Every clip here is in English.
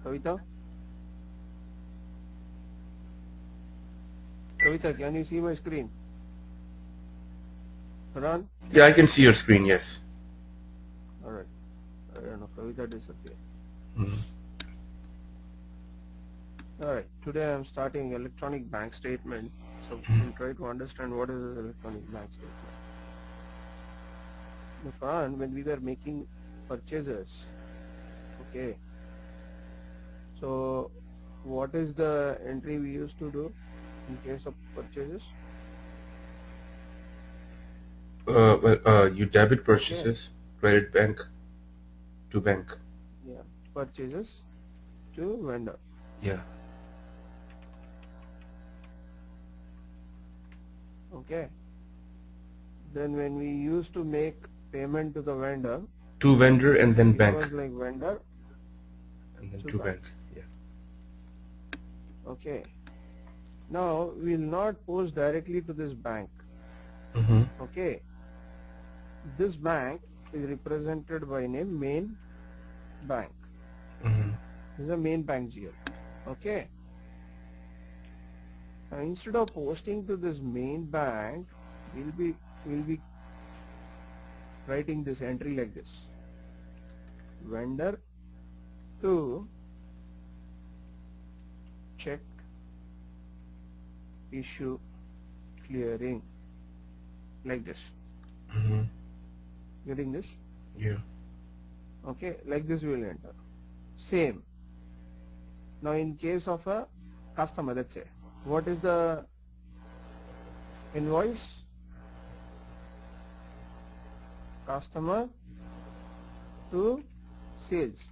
Kavita? Kavita, can you see my screen? Farhan? Yeah, I can see your screen, yes. Alright. I don't know, Kavita disappeared. Mm-hmm. Alright, today I'm starting electronic bank statement. So we'll try to understand what is this electronic bank statement. Now, Farhan, when we were making purchases, okay, so what is the entry we used to do in case of purchases? You debit Okay, purchases, credit bank to bank. yeah, purchases to vendor. Yeah. Okay, then when we used to make payment to the vendor, To vendor and then it bank. was like vendor And then to to bank. bank. Yeah. Okay, now we will not post directly to this bank. Mm-hmm. Okay, this bank is represented by name main bank. Mm-hmm. This is a main bank GL. Okay, now instead of posting to this main bank, we'll be writing this entry like this: vendor to check issue clearing, like this. Mm-hmm. Getting this? Yeah. Okay, like this we will enter. Same. Now in case of a customer, let's say, what is the invoice? Customer to sales.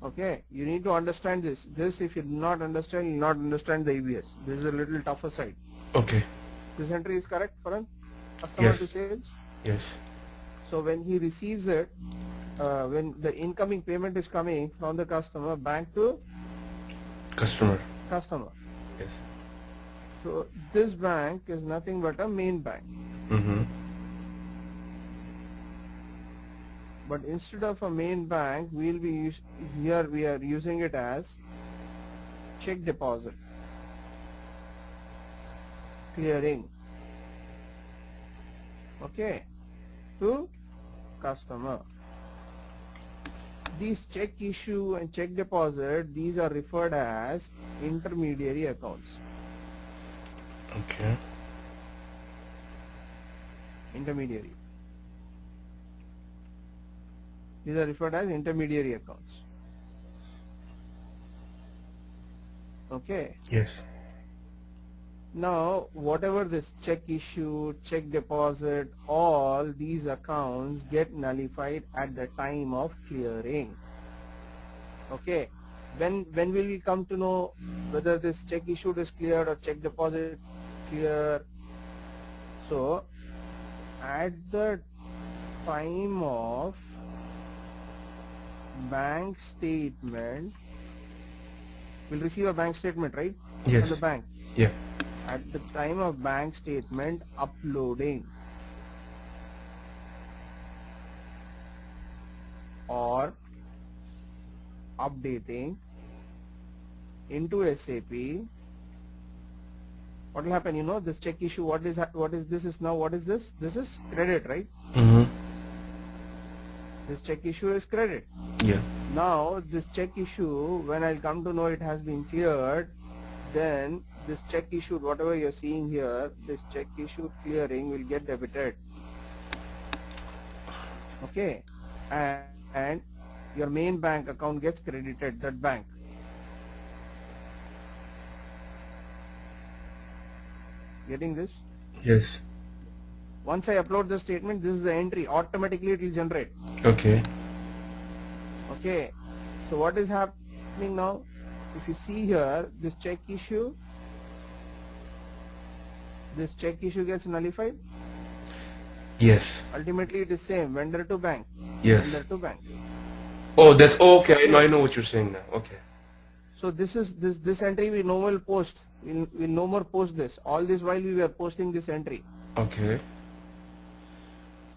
Okay, you need to understand this. This, if you do not understand, you will not understand the EBS. This is a little tougher side. Okay. This entry is correct, Farhan? Customer to Yes. sales. Yes. So when he receives it, when the incoming payment is coming from the customer, bank to Customer. customer. Yes. So this bank is nothing but a main bank. Mm-hmm. But instead of a main bank, we'll be here we are using it as check deposit clearing. Okay, to customer. These check issue and check deposit, these are referred as intermediary accounts. Okay. Intermediary. These are referred as intermediary accounts. Okay. Yes. Now, whatever this check issue, check deposit, all these accounts get nullified at the time of clearing. Okay. When will we come to know whether this check issued is cleared or check deposit clear? So, at the time of bank statement, we'll receive a bank statement, right? Yes. From the bank. Yeah. At the time of bank statement uploading or updating into SAP, what will happen? You know, this check issue, what is this is now, what is this? This is credit, right? Mm-hmm. This check issue is credit. Yeah. Now this check issue, when I'll come to know it has been cleared, then this check issued, whatever you're seeing here, this check issue clearing will get debited. Okay, and your main bank account gets credited, that bank. Getting this? Yes. Once I upload the statement, this is the entry, automatically it will generate. Okay. Okay, so what is happening now? If you see here, this check issue gets nullified. Yes. Ultimately it is same, vendor to bank. Yes. Vendor to bank. Oh, that's okay. Now I know what you're saying now. Okay. So this is this entry we no more post. We'll no more post this. All this while we were posting this entry. Okay.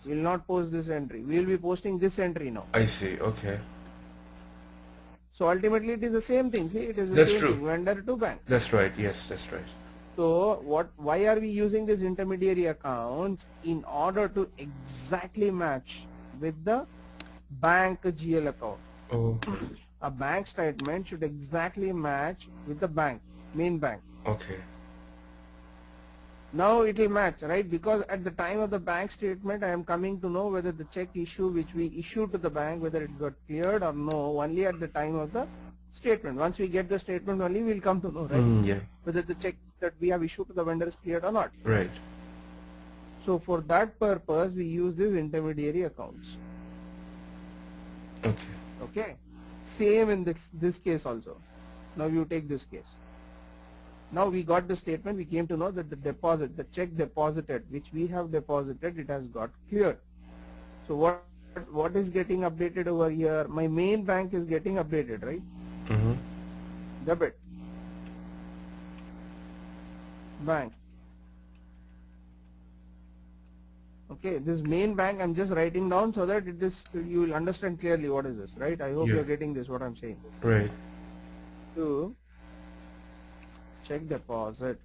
We will not post this entry. We will be posting this entry now. I see. Okay. So ultimately it is the same thing. See, it is the That's same true. thing, vendor to bank. That's right. Yes, that's right. So why are we using these intermediary accounts? In order to exactly match with the bank GL account. Okay. A bank statement should exactly match with the bank, main bank. Okay. Now it will match, right? Because at the time of the bank statement, I am coming to know whether the check issue which we issued to the bank, whether it got cleared or no, only at the time of the statement. Once we get the statement only, we'll come to know, right? Yeah. Whether the check that we have issued to the vendor is cleared or not. Right. So for that purpose, we use these intermediary accounts. Okay. Okay. Same in this case also. Now you take this case. Now we got the statement, we came to know that the deposit, the check deposited, which we have deposited, it has got cleared. So what is getting updated over here? My main bank is getting updated, right? Mm-hmm. Debit. Bank. Okay, this main bank I'm just writing down so that it is, you will understand clearly what is this, right? I hope Yeah. you're getting this, what I'm saying. Right. To check deposit.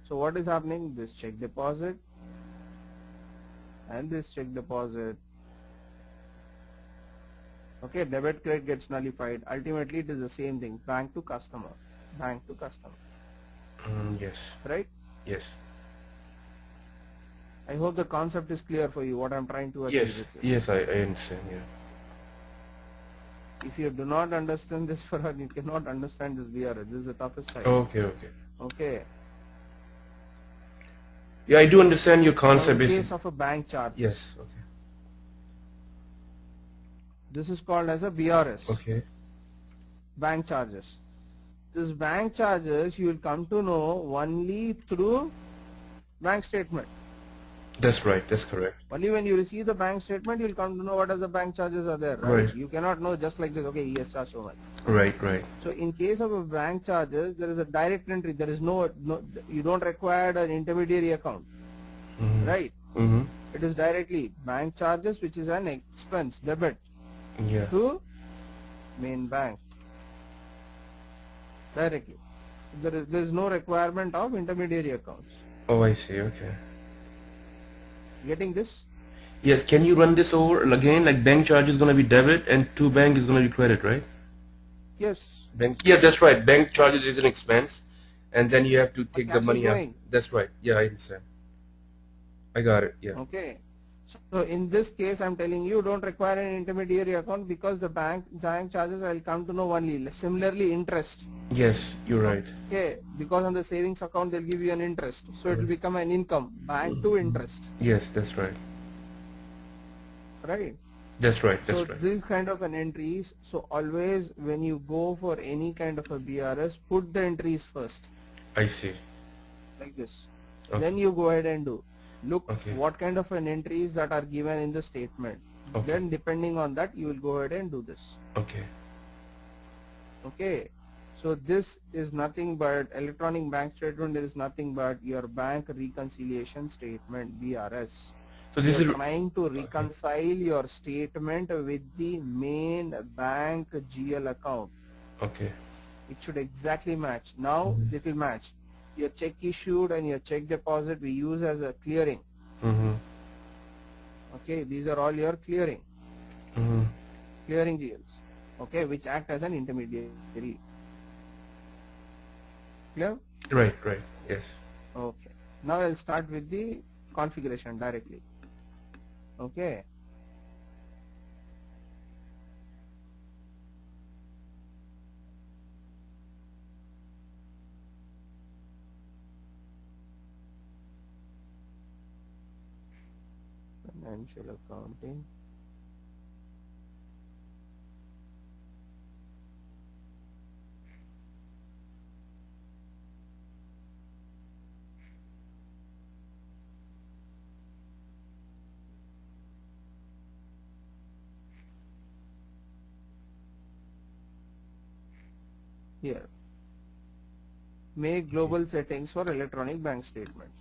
So what is happening? This check deposit and this check deposit. Okay, debit credit gets nullified. Ultimately it is the same thing, bank to customer, bank to customer, Yes. right? Yes. I hope the concept is clear for you, what I'm trying to achieve Yes. with this. Yes, I understand. Yeah. If you do not understand this, Farhan, you cannot understand this BRS. This is the toughest side. Okay. Okay. Okay. Yeah, I do understand your Now concept. in Is case of a bank charge, yes. Okay. this is called as a BRS, Okay. bank charges. This bank charges you will come to know only through bank statement. That's right. That's correct. Only when you receive the bank statement, you will come to know what are the bank charges are there, right? Right. You cannot know just like this, okay, he has charged so much. Right. Right. So in case of a bank charges, there is a direct entry. There is no you don't require an intermediary account, Mm-hmm. right? Mm-hmm. It is directly bank charges, which is an expense, debit Yeah. to main bank. Directly. There is no requirement of intermediary accounts. Oh, I see. Okay. Getting this? Yes. Can you run this over again? Like bank charge is gonna be debit and to bank is gonna be credit, right? Yes. Bank. Yeah, that's right. Bank charges is an expense, and then you have to But take the cash is money out. going. That's right. Yeah, I understand. I got it. Yeah. Okay. So in this case, I'm telling you, don't require an intermediary account because the bank charges I'll come to know only. Similarly, interest. Yes, you're right. Okay, because on the savings account they'll give you an interest, so it will become an income, bank to interest, Yes, that's right. right? That's right. So That's right. this kind of an entries. So always when you go for any kind of a BRS, put the entries first, I see. like this. Okay. Then you go ahead and do. Look Okay. what kind of an entries that are given in the statement. Okay. Then depending on that, you will go ahead and do this. Okay. Okay. So this is nothing but electronic bank statement. There is nothing but your bank reconciliation statement, BRS. So this You're is trying to reconcile your statement with the main bank GL account. okay. It should exactly match. Now it will match. Your check issued and your check deposit we use as a clearing. Mm-hmm. Okay, these are all your clearing GLs. Okay, which act as an intermediary. Clear? Right. Right. Yes. Okay. Now I'll start with the configuration directly. Okay. Financial accounting. Here, make global settings for electronic bank statement.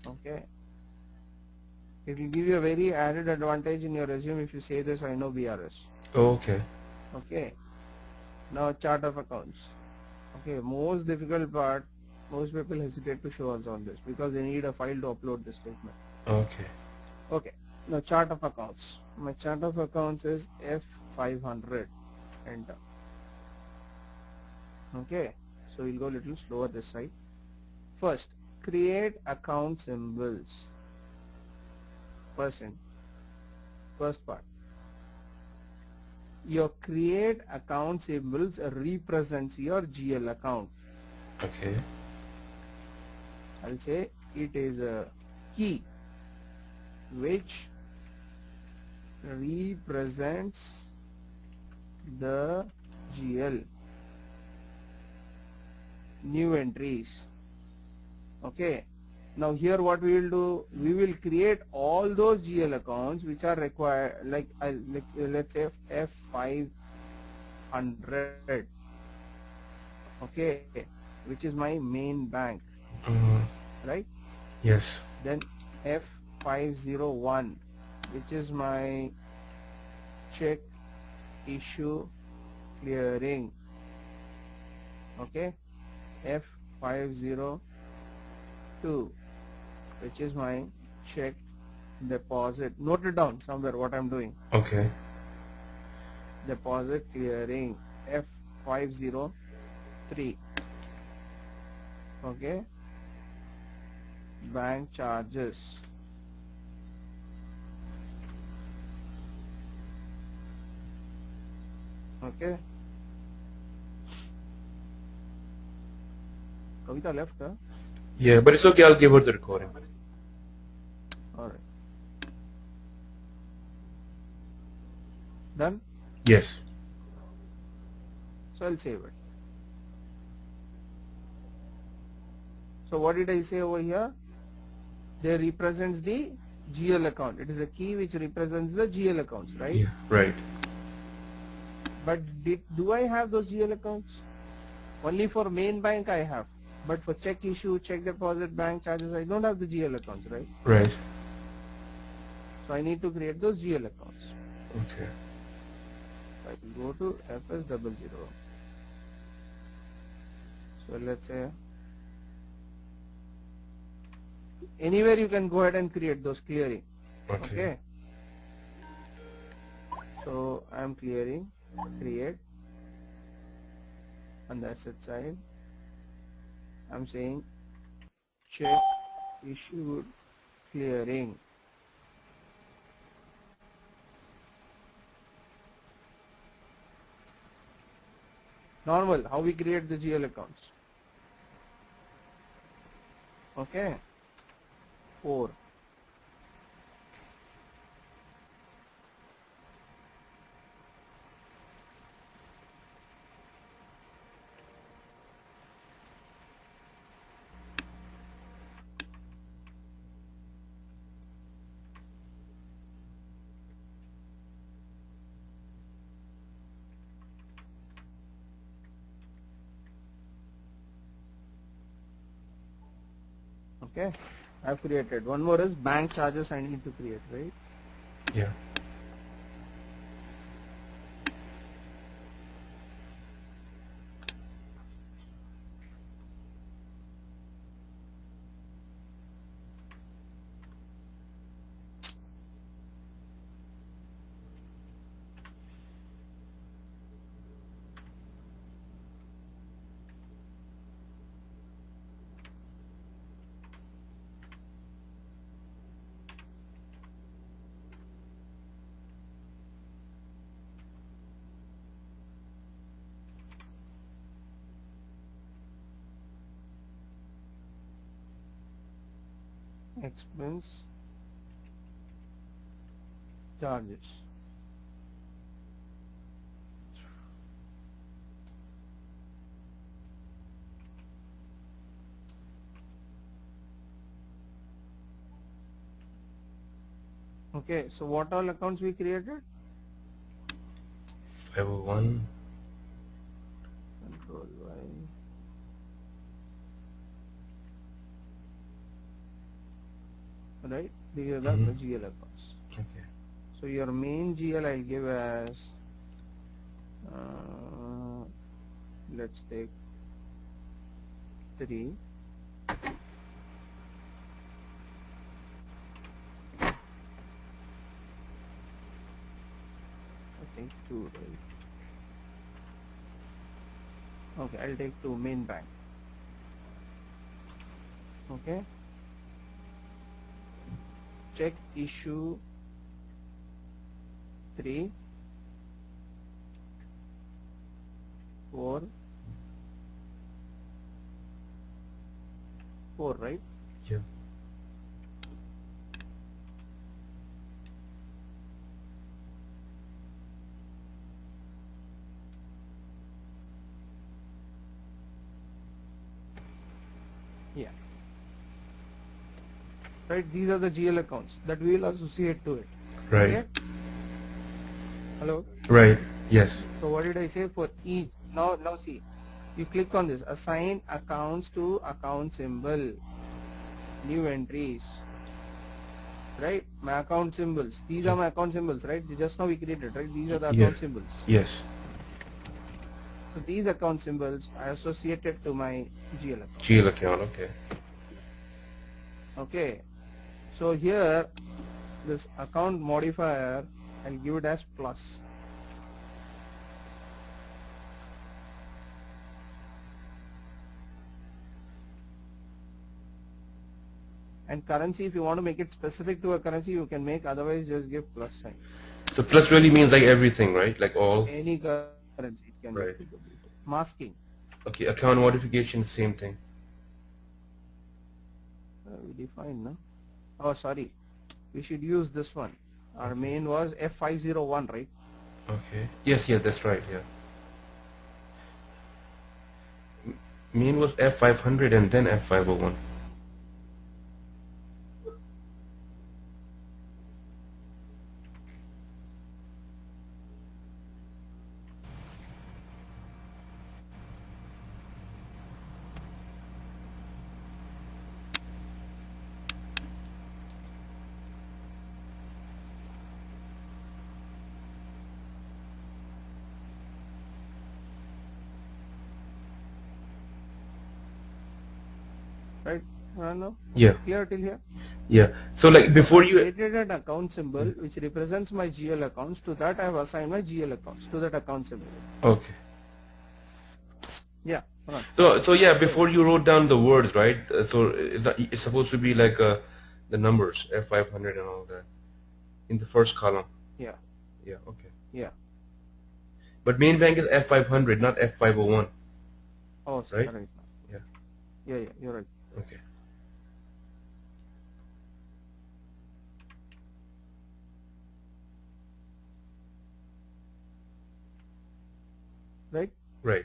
Okay, it will give you a very added advantage in your resume if you say this, I know BRS. Oh, okay. Okay, now chart of accounts. Okay, most difficult part, most people hesitate to show us on this because they need a file to upload the statement. Okay. Okay, now chart of accounts. My chart of accounts is F500. Enter. Okay, so we'll go a little slower this side. First, create account symbols. First part. Your create account symbols represents your GL account. Okay. I'll say it is a key which represents the GL new entries. Okay, now here what we will do, we will create all those GL accounts which are required, like let's say F500. Okay, which is my main bank, right? Yes. Then F501, which is my check issue clearing. Okay, F502, which is my check deposit. Note it down somewhere what I'm doing. Okay. Deposit clearing, F503. Okay, bank charges. Okay, Kavita left, huh? Yeah, but it's okay. I'll give her the recording. Alright. Done? Yes. So I'll save it. So what did I say over here? They represents the GL account. It is a key which represents the GL accounts, right? Yeah. Right. But do I have those GL accounts? Only for main bank I have. But for check issue, check deposit, bank charges, I don't have the GL accounts, right? Right. So I need to create those GL accounts. Okay. I will go to FS00. So let's say anywhere you can go ahead and create those clearing. Okay. So I am clearing, create. On the asset side, I'm saying check issued clearing. Normal, how we create the GL accounts. Okay. 4. Okay, I've created. One more is bank charges I need to create, right? Yeah. Expense charges. Okay, so what all accounts we created? 501. Control Y. Right, these are the GL accounts. Okay. So your main GL I'll give as Let's take 3. I think 2, right? Okay, I'll take 2, main bank. Okay, check issue 3, 4, 4, right? Yeah. Yeah. Right, these are the GL accounts that we will associate to it. Right. Okay. Hello. Right. Yes. So what did I say for each? Now see, you click on this, assign accounts to account symbol, new entries, right? My account symbols, these are my account symbols, right? Just now we created, right? These are the account symbols. Yes. So these account symbols are associated to my GL account. GL account. Okay. Okay. So here, this account modifier, I'll give it as plus. And currency, if you want to make it specific to a currency, you can make, otherwise just give plus sign. So plus really means like everything, right? Like all. Any currency, it can Right. be. Masking. Okay. Account modification, same thing. We define, no? Oh, sorry. We should use this one. Our main was F501, right? Okay. Yes. Yes. That's right. Yeah. Main was F500 and then F501. Right? No? Yeah. Clear till here? Yeah. So like before you. Created an account symbol which represents my GL accounts. To that I have assigned my GL accounts to that account symbol. Okay. Yeah. Right. So yeah, before you wrote down the words, right? So it's supposed to be like the numbers F500 and all that in the first column. Yeah. Yeah. Okay. Yeah. But main bank is F500, not F501. Oh, sorry. Right? Right. Yeah. Yeah. You're right. Okay. Right? Right.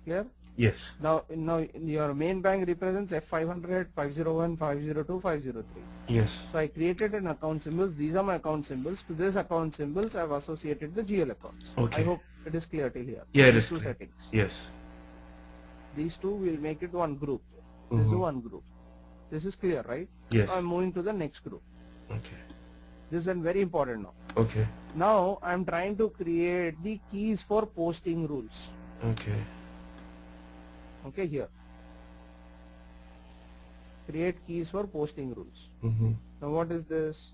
Clear? Yes. Now your main bank represents F500, 501, 502, 503. Yes. So I created an account symbols. These are my account symbols. To this account symbols, I have associated the GL accounts. Okay. I hope it is clear till here. Yeah, it These is two clear. settings. Yes. These two will make it one group. This is one group. This is clear, right? Yes. I'm moving to the next group. Okay. This is very important now. Okay. Now I'm trying to create the keys for posting rules. Okay. Okay, here. Create keys for posting rules. Now what is this?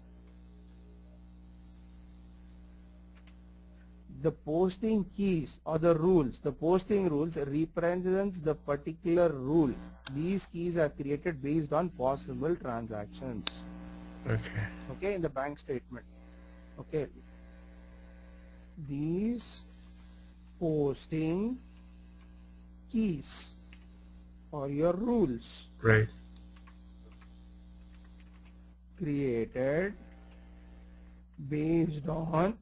The posting keys or the rules, the posting rules represents the particular rule. These keys are created based on possible transactions. Okay. Okay, in the bank statement. Okay. These posting keys or your rules Right. created based on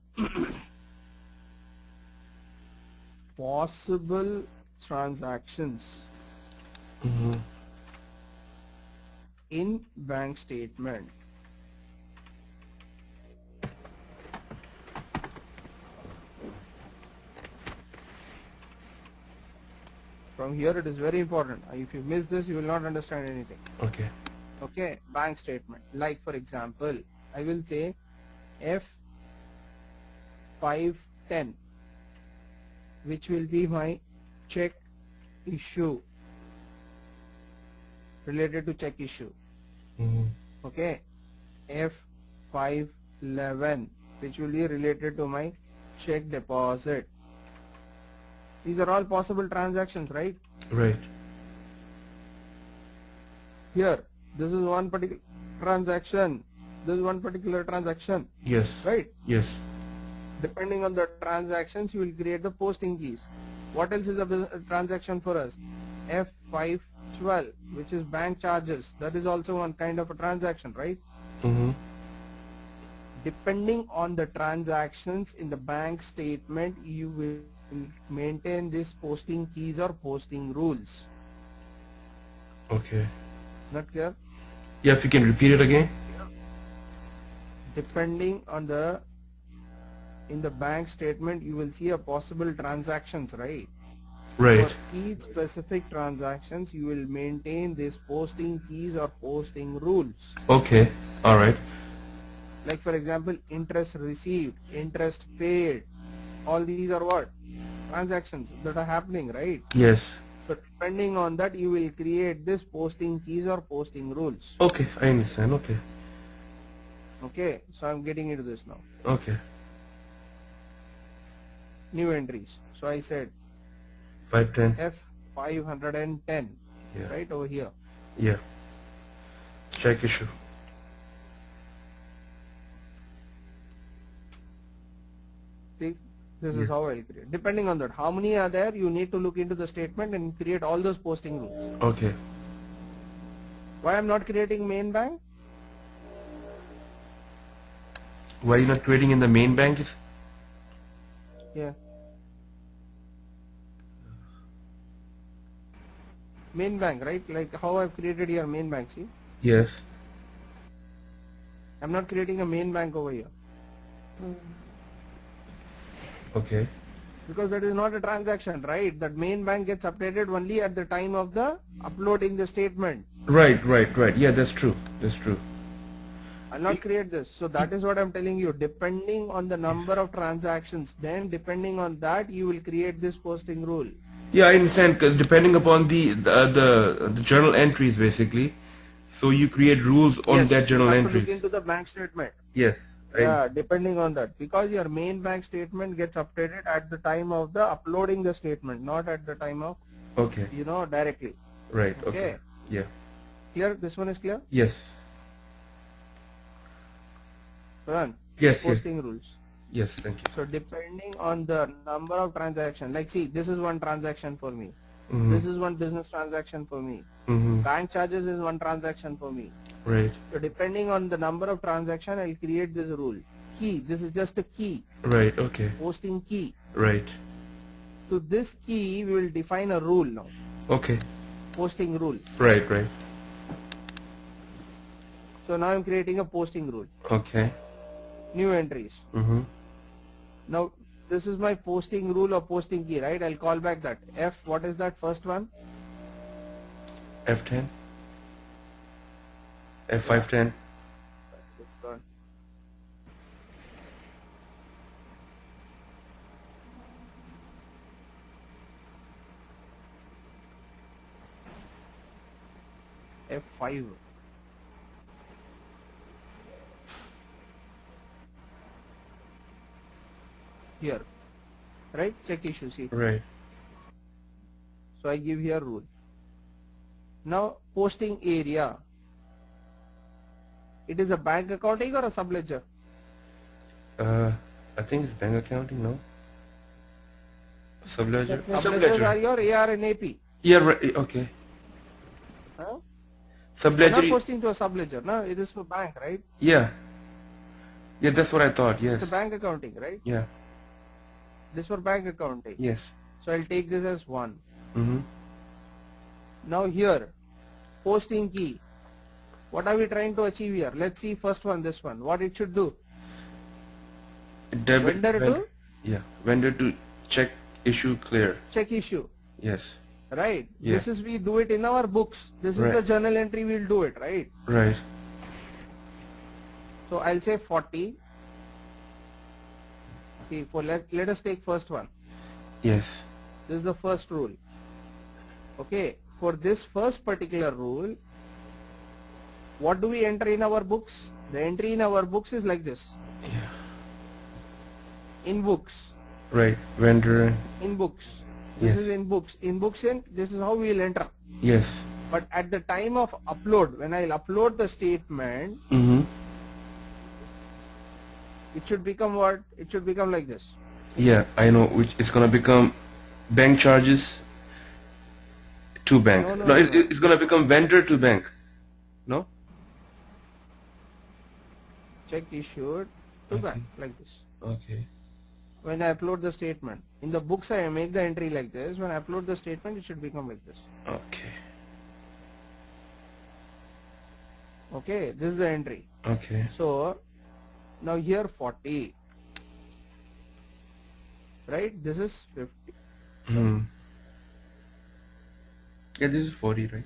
possible transactions in bank statement. From here it is very important. If you miss this, you will not understand anything. Okay. Okay, bank statement. Like for example, I will say 510, which will be my check issue, related to check issue. Okay, F511, which will be related to my check deposit. These are all possible transactions, right? Right. Here, this is one particular transaction. This is one particular transaction. Yes. Right? Yes. Depending on the transactions, you will create the posting keys. What else is a transaction for us? F512, which is bank charges. That is also one kind of a transaction, right? Depending on the transactions in the bank statement, you will maintain this posting keys or posting rules. Okay. Not clear? Yeah, if you can repeat it again. Depending on the in the bank statement, you will see a possible transactions, right? Right. For each specific transactions, you will maintain these posting keys or posting rules. Okay. All right. Like for example, interest received, interest paid, all these are what? Transactions that are happening, right? Yes. So depending on that, you will create this posting keys or posting rules. Okay, I understand. Okay. Okay, so I'm getting into this now. Okay. New entries. So I said 510. F510, Yeah. right over here. Yeah. Check issue. See, this is how I'll create. Depending on that, how many are there, you need to look into the statement and create all those posting rules. Okay. Why I'm not creating main bank? Why you not trading in the main bank? Yeah. Main bank, right? Like how I've created here main bank, see? Yes. I'm not creating a main bank over here. Okay. Because that is not a transaction, right? That main bank gets updated only at the time of the uploading the statement. Right, right, right. Yeah, that's true. That's true. I'll not create this. So that is what I'm telling you. Depending on the number of transactions, then depending on that, you will create this posting rule. Yeah, I understand. 'Cause depending upon the journal entries, basically, so you create rules on that journal you have entries. to look into the bank statement. Yes. Yeah, depending on that. Because your main bank statement gets updated at the time of the uploading the statement, not at the time of, Okay. directly. Right. Okay. Okay. Yeah. Clear? This one is clear? Yes. Run. Yes. Yes. Posting rules. Yes. Thank you. So depending on the number of transactions, like see, this is one transaction for me. Mhm. This is one business transaction for me. Mhm. Bank charges is one transaction for me. Right. So depending on the number of transaction, I'll create this rule. Key, this is just a key. Right. Okay. Posting key. Right. To this key, we will define a rule now. Okay. Posting rule. Right. Right. So now I'm creating a posting rule. Okay. New entries. Mhm. Now this is my posting rule or posting key, right? I'll call back that. F, what is that first one? F10. F510. F5. Here, right? Check issue, see. Right. So I give here rule. Now posting area. It is a bank accounting or a subledger? I think it's bank accounting, no? Subledger. Subledgers are your AR and AP. Yeah, right. Okay. Huh? You're not Subledger. posting to a subledger, no? It is for bank, right? Yeah. Yeah, that's what I thought. Yes. It's a bank accounting, right? Yeah. This for bank accounting. Yes. So I'll take this as 1. Mhm. Now here, posting key. What are we trying to achieve here? Let's see first one, this one. What it should do? Debit. Vendor to Yeah. Vendor to check issue clear. check issue. Yes. Right? Yeah. This is, we do it in our books. This is Right. the journal entry, we'll do it, right? Right. So I'll say 40. See, let us take first one. Yes. This is the first rule. Okay, for this first particular rule, what do we enter in our books? The entry in our books is like this. Yeah. In books. Right. Vendor. In books. This is in books. In books, this is how we will enter. Yes. But at the time of upload, when I'll upload the statement, it should become what? It should become like this. Yeah, I know. Which is gonna become bank charges to bank. No, it's gonna become vendor to bank. No. Check issued to bank like this. Okay. When I upload the statement, in the books I make the entry like this. When I upload the statement, it should become like this. Okay. Okay, this is the entry. Okay. So now here 40. Right? This is 50. Yeah, this is 40, right?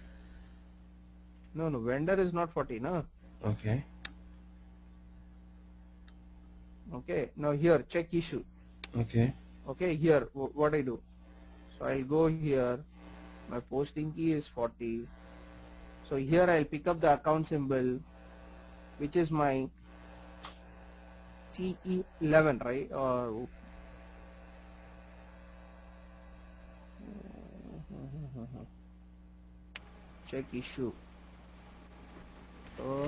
No, vendor is not 40, no? Okay. Okay, now here check issue. Okay. Okay, here what I do. So I'll go here. My posting key is 40. So here I'll pick up the account symbol, which is my TE11, right? Or check issue. So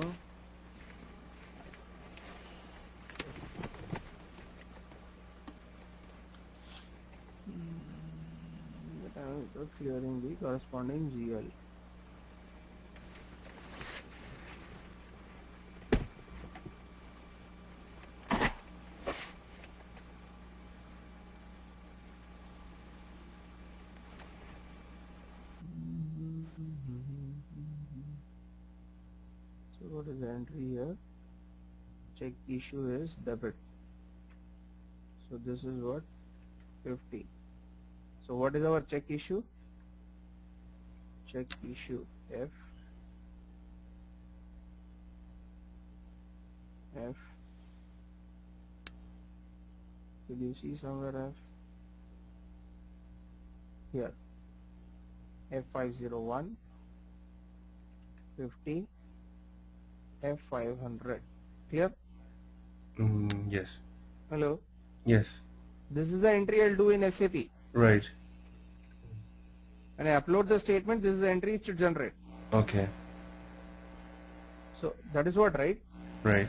clearing the corresponding GL. So what is the entry here? Check issue is debit. So this is what? 50. So what is our check issue? Check issue F. Did you see somewhere F? Here. F501 50 F500. Clear? Yes. Hello? Yes. This is the entry I'll do in SAP. Right. When I upload the statement, this is the entry it should generate. Okay. So that is what, right? Right.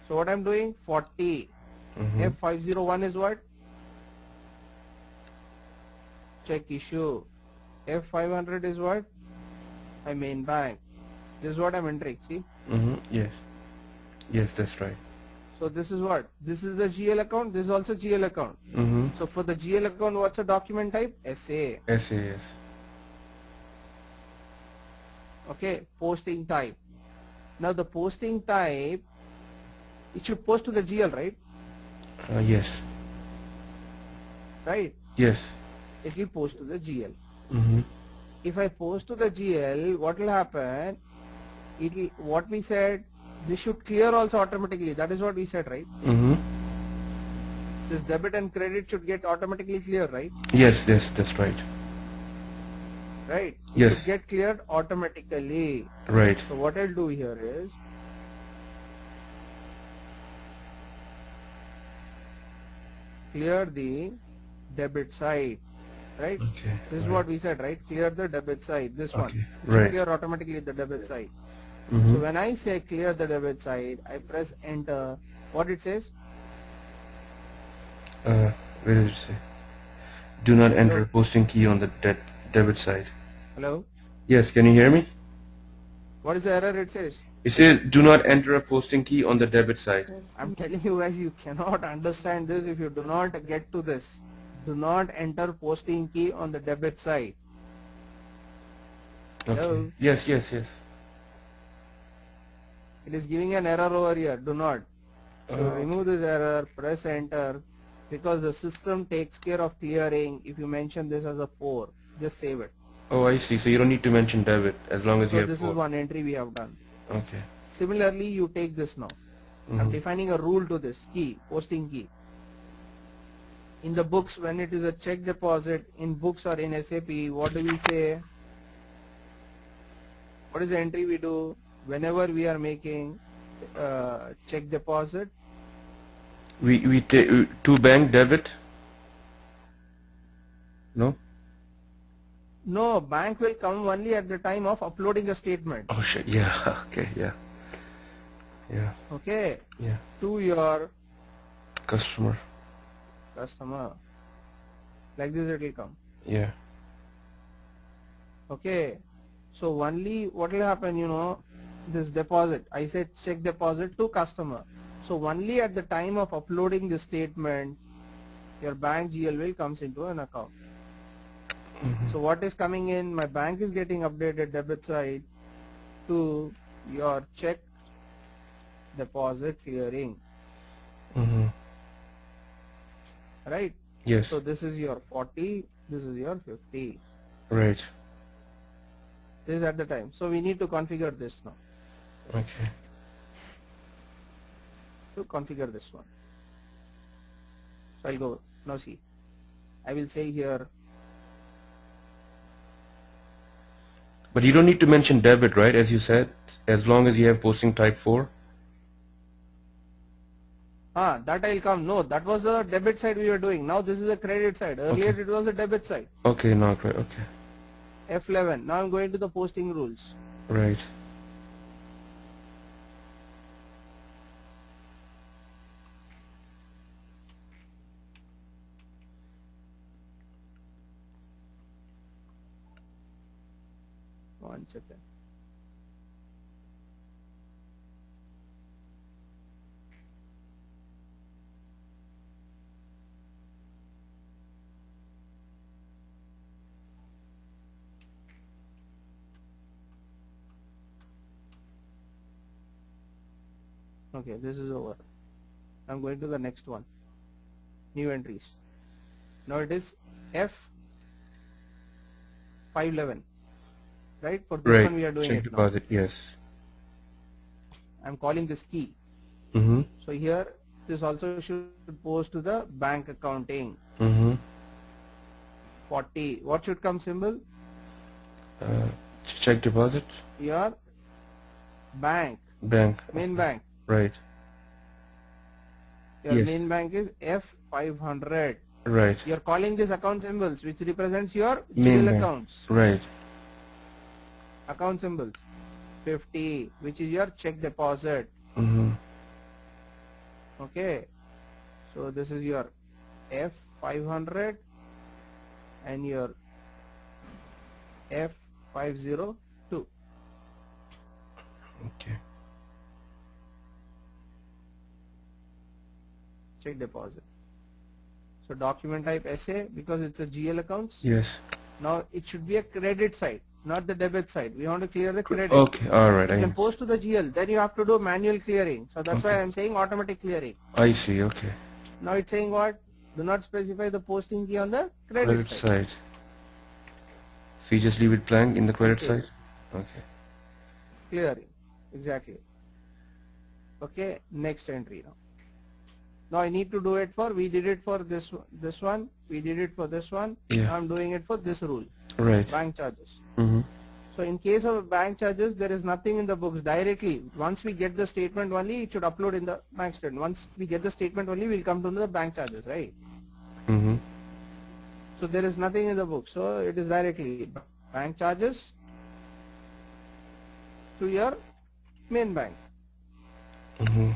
So what I'm doing? 40. F501 is what? Check issue. F500 is what? My main bank. This is what I'm entering. See? Yes. Yes, that's right. So this is what? This is the GL account. This is also GL account. So for the GL account, what's the document type? SA. SA, yes. Okay. Posting type. Now the posting type, it should post to the GL, right? Yes. Right? Yes. It will post to the GL. If I post to the GL, what will happen? It will, what we said, this should clear also automatically. That is what we said, right? This debit and credit should get automatically clear, right? Yes, that's right. Right? Yes. It should get cleared automatically. Right. So what I'll do here is, clear the debit side, right? Okay. This is what we said, right? Clear the debit side. This one. It should Right. clear automatically the debit side. So when I say clear the debit side, I press enter. What it says? Where did it say? Do not enter a posting key on the debit side. Hello? Yes, can you hear me? What is the error it says? It says do not enter a posting key on the debit side. I'm telling you guys, you cannot understand this if you do not get to this. Do not enter posting key on the debit side. Okay. Hello? Yes. It is giving an error over here. Do not. So remove this error, press enter, because the system takes care of clearing. If you mention this as a 4, just save it. Oh, I see. So you don't need to mention debit as long as you So have this 4. is one entry we have done. Okay. Similarly, you take this now. I'm defining a rule to this key, posting key. In the books, when it is a check deposit, in books or in SAP, what do we say? What is the entry we do whenever we are making check deposit? We take to bank debit. No. No, bank will come only at the time of uploading the statement. Oh shit. Yeah. Okay. Yeah. Yeah. Okay. Yeah. To your Customer. Like this it will come. Yeah. Okay. So only what will happen, you know, this deposit, I said check deposit to customer. So only at the time of uploading the statement, your bank GL will comes into an account. So what is coming in? My bank is getting updated debit side to your check deposit clearing. Right? Yes. So this is your 40, this is your 50. Right. This is at the time. So we need to configure this now. Okay. To configure this one. So I'll go, now see. I will say here. But you don't need to mention debit, right? As you said, as long as you have posting type 4. That I'll come. No, that was the debit side we were doing. Now this is a credit side. Earlier Okay. it was a debit side. Okay, not right. Okay. F11. Now I'm going to the posting rules. Right. One second. Okay, this is over. I'm going to the next one. New entries. Now it is F511. Right? For this Right. one we are doing Check it now. deposit. Yes. I'm calling this key. Mm-hmm. So here this also should post to the bank accounting. Mm-hmm. 40. What should come symbol? Check deposit. Your bank. Bank. Main bank. Right. Your Yes. main bank is F500. Right. You're calling this account symbols which represents your Main GL bank. accounts. Right. Account symbols. 50, which is your check deposit. Mm-hmm. Okay. So this is your F500 and your F502. Okay. Check deposit. So document type SA because it's a GL accounts. Yes. Now it should be a credit side, not the debit side. We want to clear the credit. Okay. All right. You can post to the GL. Then you have to do manual clearing. So that's why I'm saying automatic clearing. I see. Okay. Now it's saying what? Do not specify the posting key on the credit Credit side. side. So you just leave it blank in the credit Yes, side? Okay. Clearing. Exactly. Okay. Next entry now. Now I need to do it for, we did it for this one, we did it for this one. Yeah. Now I'm doing it for this rule. Right. Bank charges. Mm-hmm. So in case of bank charges, there is nothing in the books directly. Once we get the statement only, it should upload in the bank statement. Once we get the statement only, we'll come to the bank charges, right? Mm-hmm. So there is nothing in the book. So it is directly bank charges to your main bank. Mm-hmm.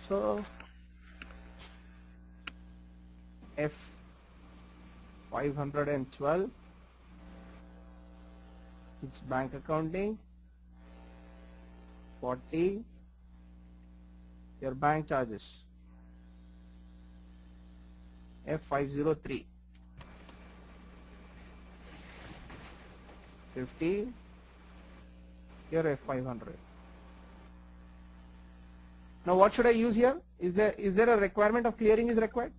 So F512, it's bank accounting. 40, your bank charges. F503, 50, your F500. Now what should I use here? Is there a requirement of clearing is required?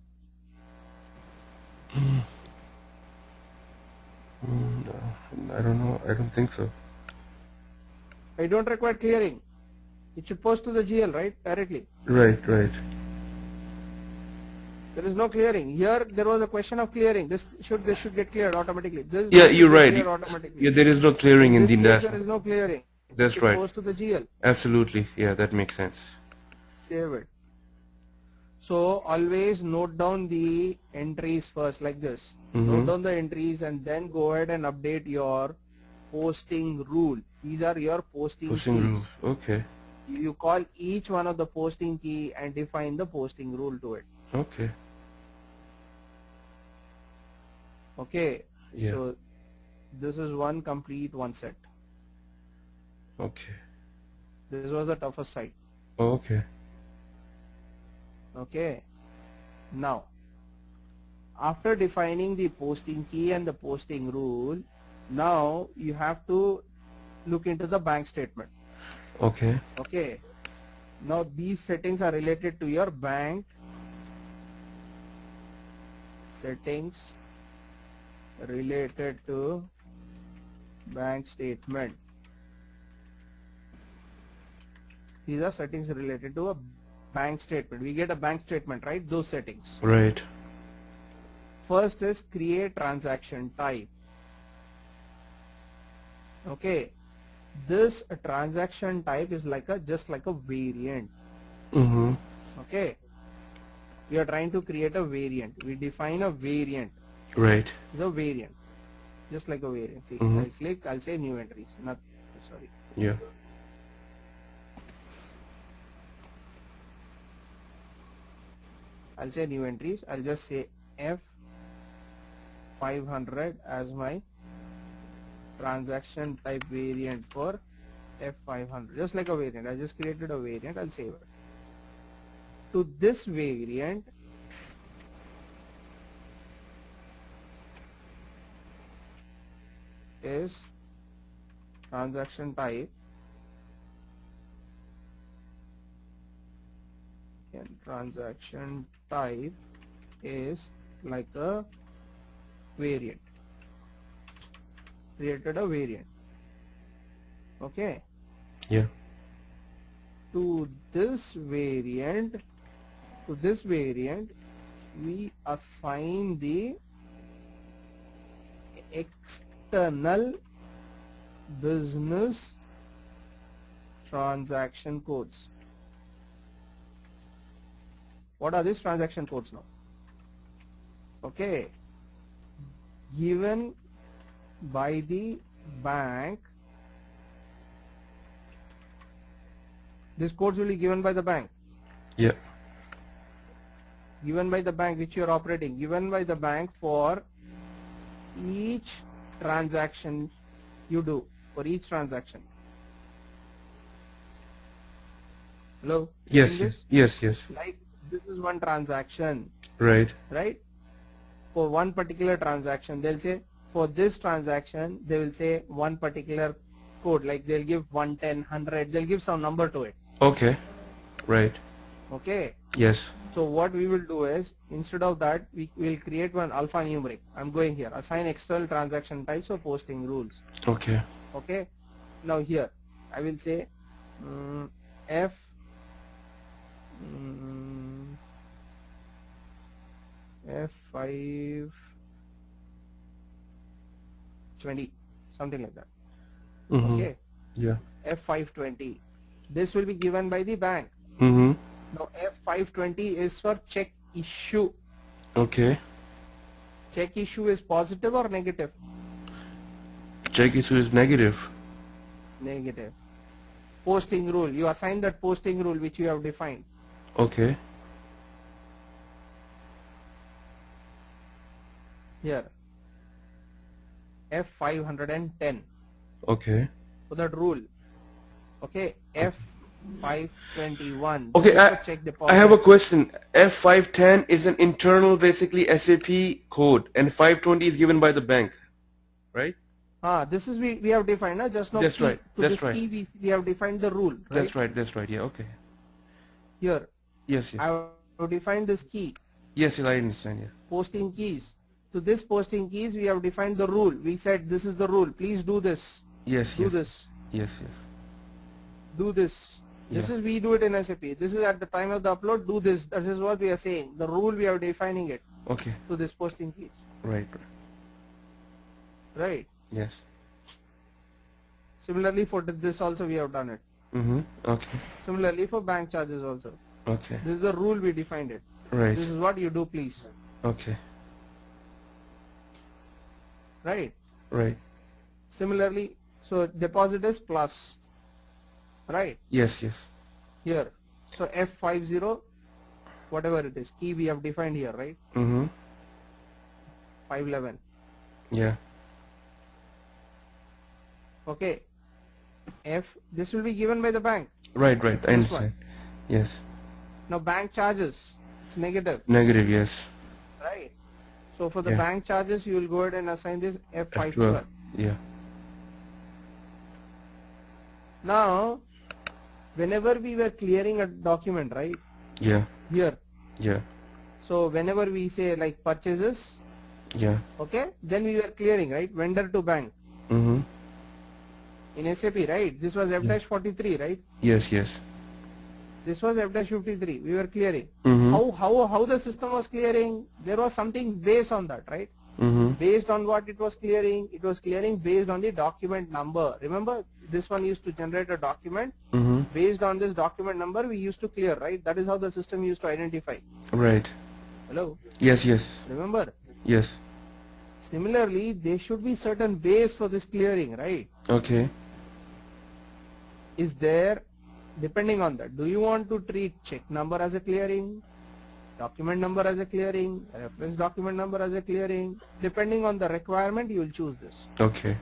I don't know. I don't think so. I don't require clearing. It should post to the GL, right? Directly. Right, right. There is no clearing. Here there was a question of clearing. This should get cleared automatically. Yeah, This you're should get right. cleared automatically. Yeah, there is no clearing In in this the case there national. is no clearing. It That's should right. post to the GL. Absolutely. Yeah, that makes sense. Save it. So always note down the entries first like this. Note down the entries and then go ahead and update your posting rule. These are your posting Posting keys. rule. Okay. You call each one of the posting key and define the posting rule to it. Okay. Okay. Yeah. So this is one set. Okay. This was the toughest side. Okay. Okay. Now, after defining the posting key and the posting rule, now you have to look into the bank statement. Okay. Okay. Now these settings are related to your bank settings related to bank statement. These are settings related to a bank statement. We get a bank statement, right? Those settings. Right. First is create transaction type. Okay. This transaction type is just like a variant. Okay. We are trying to create a variant. We define a variant. Right. It's a variant. Just like a variant. See, I'll click, I'll say new entries. Not sorry. Yeah. I'll say new entries. I'll just say F500 as my transaction type variant for F500. Just like a variant. I just created a variant. I'll save it. To this variant, is transaction type and transaction type is like a variant. Created a variant. Okay. Yeah. To this variant we assign the external business transaction codes. What are these transaction codes now? Okay. Given by the bank. These codes will be given by the bank. Yeah. Given by the bank which you are operating. Given by the bank for each transaction you do. For each transaction. Hello? Yes, yes, yes, yes. Like this is one transaction. Right. Right? For one particular transaction, they'll say for this transaction, they will say one particular code. Like they'll give 110, 100. They'll give some number to it. Okay. Right. Okay. Yes. So what we will do is, instead of that, we will create one alphanumeric. I'm going here. Assign external transaction types or posting rules. Okay. Okay. Now here, I will say F F520, something like that. Okay. Yeah. F520. This will be given by the bank. Now F520 is for check issue. Okay. Check issue is positive or negative? Check issue is negative. Negative. Posting rule. You assign that posting rule which you have defined. Okay. Here. F510. Okay. So that rule. Okay. F521. Okay, check I have a question. F510 is an internal basically SAP code and 520 is given by the bank, right? This is we have defined just now. That's right. To That's this right. key we have defined the rule. Right? That's right. That's right. Yeah. Okay. Here. Yes. Yes. I have defined this key. Yes. I understand. Yeah. Posting keys. To this posting keys we have defined the rule. We said this is the rule. Please do this. Yes. Do yes. this. Yes. Yes. Do this. This Yeah. is we do it in SAP. This is at the time of the upload, do this. This is what we are saying. The rule we are defining it Okay. to this posting page. Right. Right. Yes. Similarly for this also we have done it. Okay. Similarly for bank charges also. Okay. This is the rule we defined it. Right. This is what you do, please. Okay. Right. Right. Similarly, so deposit is plus. Right. Yes. Yes. Here. So F50, whatever it is, key we have defined here, right? 511. Yeah. Okay. This will be given by the bank. Right. Right. I This one. understand. Yes. Now bank charges, it's negative, Negative. Yes. right? So for the Yeah. bank charges, you will go ahead and assign this F12. F512. Yeah. Now, whenever we were clearing a document, right? Yeah. Here. Yeah. So whenever we say like purchases, Yeah. okay, then we were clearing, right? Vendor to bank. In SAP, right? This was F-43, right? Yes. Yes. This was F-53. We were clearing. Mm-hmm. How the system was clearing? There was something based on that, right? Based on what it was clearing based on the document number. Remember, this one used to generate a document. Based on this document number, we used to clear, right? That is how the system used to identify. Right. Hello? Yes. Yes. Remember? Yes. Similarly, there should be certain base for this clearing, right? Okay. Is there, depending on that, do you want to treat check number as a clearing, document number as a clearing, reference document number as a clearing? Depending on the requirement, you will choose this. Okay.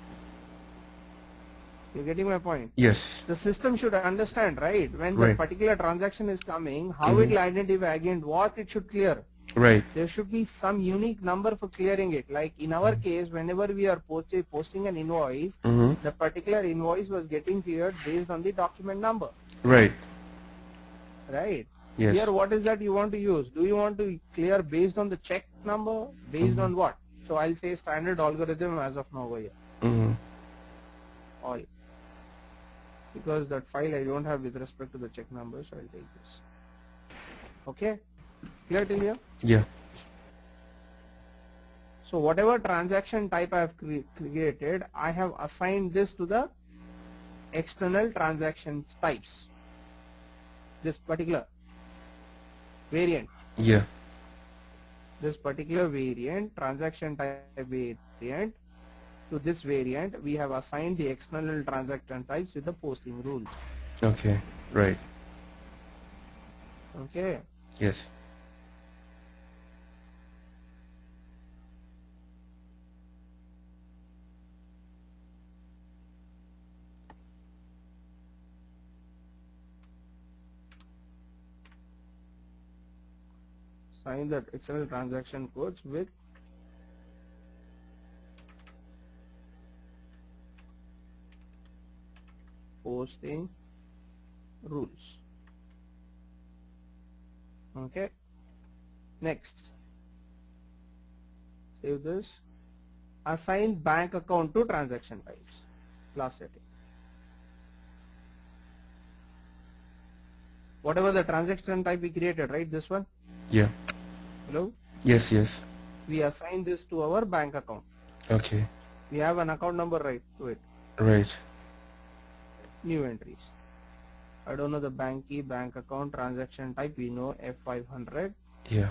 You're getting my point? Yes. The system should understand, right? When the Right. particular transaction is coming, how it will identify again what it should clear. Right. There should be some unique number for clearing it. Like in our case, whenever we are posting an invoice, the particular invoice was getting cleared based on the document number. Right. Right? Yes. Here, what is that you want to use? Do you want to clear based on the check number? Based on what? So I'll say standard algorithm as of now over here. All. Because that file I don't have with respect to the check number, so I'll take this. Okay? Clear till here? Yeah. So whatever transaction type I have created, I have assigned this to the external transaction types. This particular variant. Yeah. This particular variant, transaction type variant, to this variant, we have assigned the external transaction types with the posting rules. Okay. Right. Okay. Yes. Assign the external transaction codes with posting rules. Okay. Next, save this. Assign bank account to transaction types. Last setting. Whatever the transaction type we created, right? This one. Yeah. Hello. Yes. Yes. We assign this to our bank account. Okay. We have an account number right to it. Right. New entries. I don't know the bank key, bank account, transaction type. We know F500. Yeah.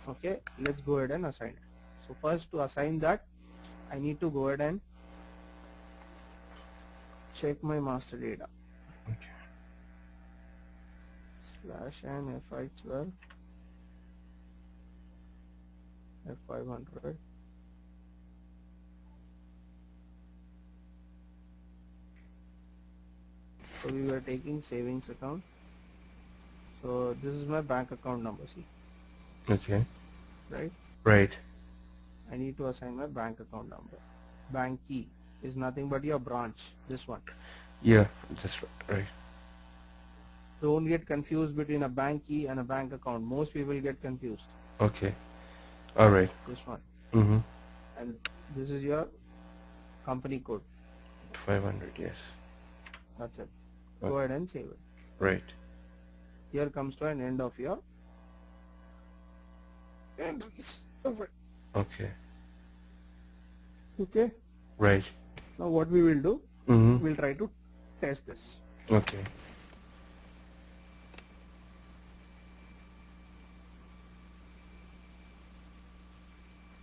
Okay, let's go ahead and assign it. So first, to assign that, I need to go ahead and check my master data. Okay. /n F512 F500. So we were taking savings account. So this is my bank account number, see, Okay. right? Right. I need to assign my bank account number. Bank key is nothing but your branch, this one. Yeah. That's right. Don't get confused between a bank key and a bank account. Most people get confused. Okay. All right. This one. Mm-hmm. And this is your company code. 500. Yes. That's it. Go ahead and save it. Right. Here comes to an end of your entries. Okay. Okay. Right. Now what we will do, Mm-hmm. we'll try to test this. Okay.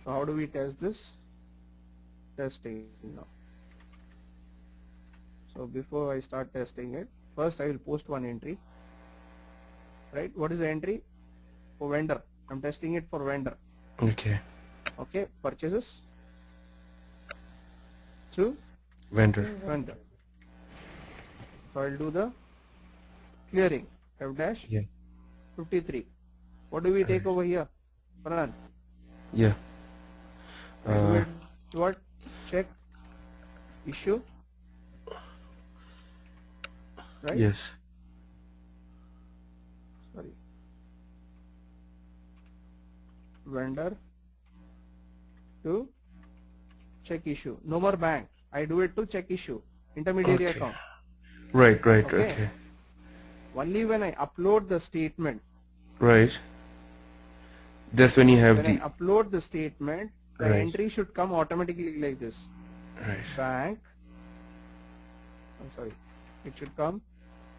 So how do we test this? Testing now. So before I start testing it, first I will post one entry. Right? What is the entry? For vendor. I'm testing it for vendor. Okay. Okay. Purchases to Vendor. vendor. So I'll do the clearing. F dash Yeah. 53. What do we take over here? Pranan. Yeah. I do it what? Check issue. Right? Yes. Sorry. Vendor to check issue. No more bank. I do it to check issue. Intermediary Okay. account. Right. Right. Okay. Okay. Only when I upload the statement. Right. That's when you have When the I upload the statement, the Right. entry should come automatically like this. right. Bank. I'm sorry. It should come.